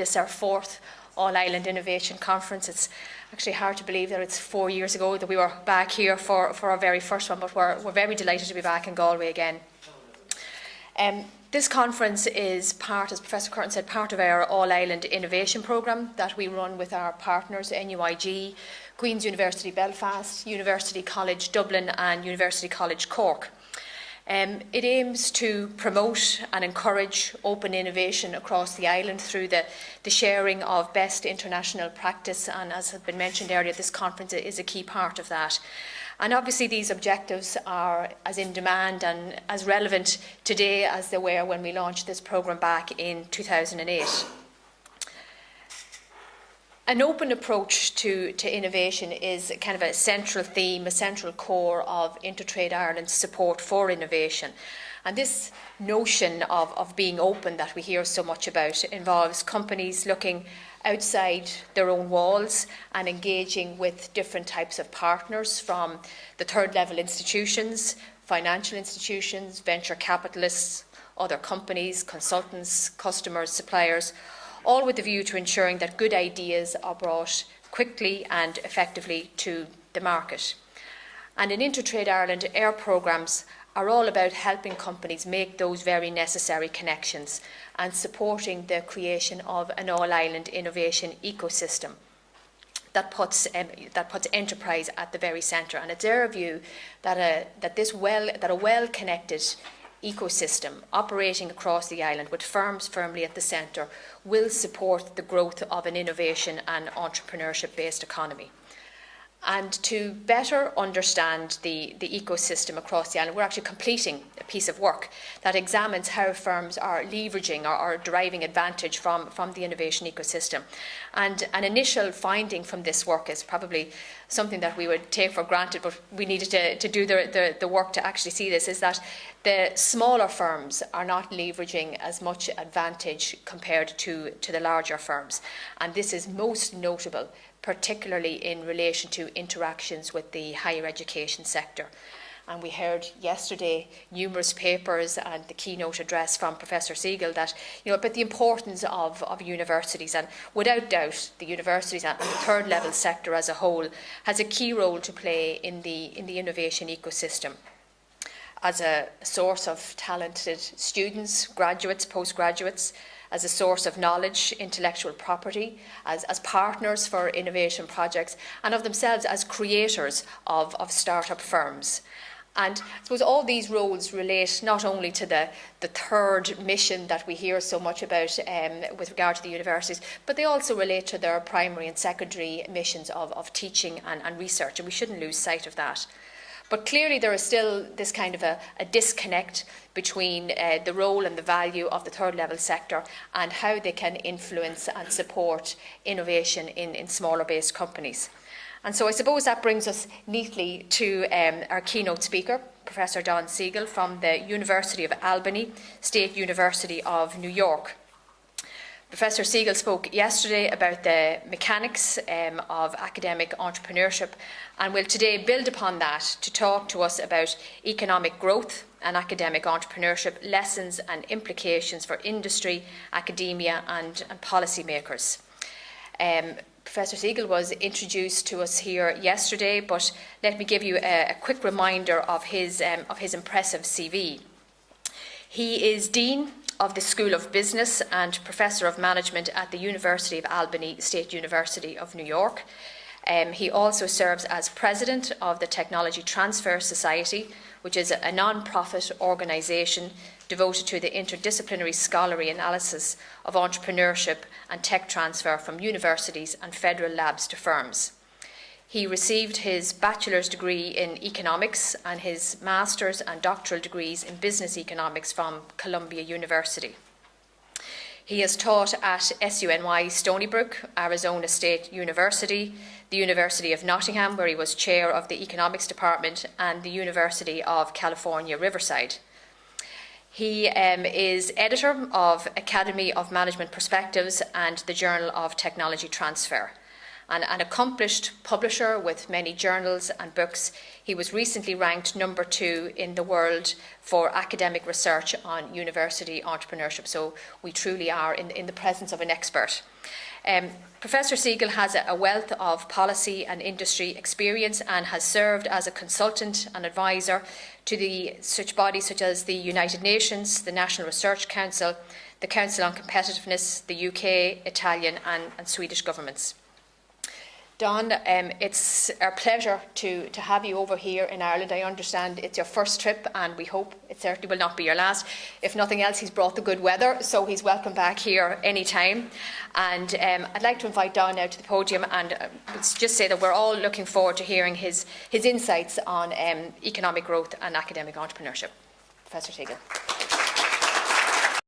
this our fourth All-Ireland Innovation Conference. It's actually hard to believe that it's 4 years ago that we were back here for our very first one, but we're very delighted to be back in Galway again. This conference is part, as Professor Curtin said, part of our All-Ireland Innovation Programme that we run with our partners, NUIG, Queen's University Belfast, University College Dublin and University College Cork. It aims to promote and encourage open innovation across the island through the sharing of best international practice, and as has been mentioned earlier, this conference is a key part of that. And obviously these objectives are as in demand and as relevant today as they were when we launched this programme back in 2008. An open approach to innovation is kind of a central theme, a central core of InterTrade Ireland's support for innovation. And this notion of being open that we hear so much about involves companies looking outside their own walls and engaging with different types of partners, from the third level institutions, financial institutions, venture capitalists, other companies, consultants, customers, suppliers, all with the view to ensuring that good ideas are brought quickly and effectively to the market. And in InterTrade Ireland, our programmes are all about helping companies make those very necessary connections and supporting the creation of an all-island innovation ecosystem that puts enterprise at the very centre. And it's our view that a well-connected ecosystem operating across the island with firms firmly at the centre will support the growth of an innovation and entrepreneurship-based economy. And to better understand the ecosystem across the island, we're actually completing a piece of work that examines how firms are leveraging or deriving advantage from the innovation ecosystem. And an initial finding from this work is probably something that we would take for granted, but we needed to do the work to actually see this, is that the smaller firms are not leveraging as much advantage compared to the larger firms. And this is most notable particularly in relation to interactions with the higher education sector. And we heard yesterday numerous papers and the keynote address from Professor Siegel that, about the importance of universities. And without doubt, the universities and the third level sector as a whole has a key role to play in the innovation ecosystem as a source of talented students, graduates, postgraduates, as a source of knowledge, intellectual property, as partners for innovation projects, and of themselves as creators of start-up firms. And I suppose all these roles relate not only to the third mission that we hear so much about with regard to the universities, but they also relate to their primary and secondary missions of teaching and research, and we shouldn't lose sight of that. But clearly there is still this kind of a disconnect between the role and the value of the third level sector and how they can influence and support innovation in smaller based companies. And so I suppose that brings us neatly to our keynote speaker, Professor Don Siegel from the University of Albany, State University of New York. Professor Siegel spoke yesterday about the mechanics of academic entrepreneurship and will today build upon that to talk to us about economic growth and academic entrepreneurship, lessons and implications for industry, academia and policymakers. Professor Siegel was introduced to us here yesterday, but let me give you a quick reminder of his impressive CV. He is Dean of the School of Business and Professor of Management at the University of Albany, State University of New York. He also serves as President of the Technology Transfer Society, which is a non-profit organisation devoted to the interdisciplinary scholarly analysis of entrepreneurship and tech transfer from universities and federal labs to firms. He received his bachelor's degree in economics and his master's and doctoral degrees in business economics from Columbia University. He has taught at SUNY Stony Brook, Arizona State University, the University of Nottingham, where he was chair of the economics department, and the University of California, Riverside. He is editor of Academy of Management Perspectives and the Journal of Technology Transfer. an accomplished publisher with many journals and books. He was recently ranked number 2 in the world for academic research on university entrepreneurship. So we truly are in the presence of an expert. Professor Siegel has a wealth of policy and industry experience and has served as a consultant and advisor to such bodies such as the United Nations, the National Research Council, the Council on Competitiveness, the UK, Italian and Swedish governments. Don, it's our pleasure to have you over here in Ireland. I understand it's your first trip and we hope it certainly will not be your last. If nothing else, he's brought the good weather, so he's welcome back here anytime. And I'd like to invite Don now to the podium and just say that we're all looking forward to hearing his insights on economic growth and academic entrepreneurship. Professor Siegel.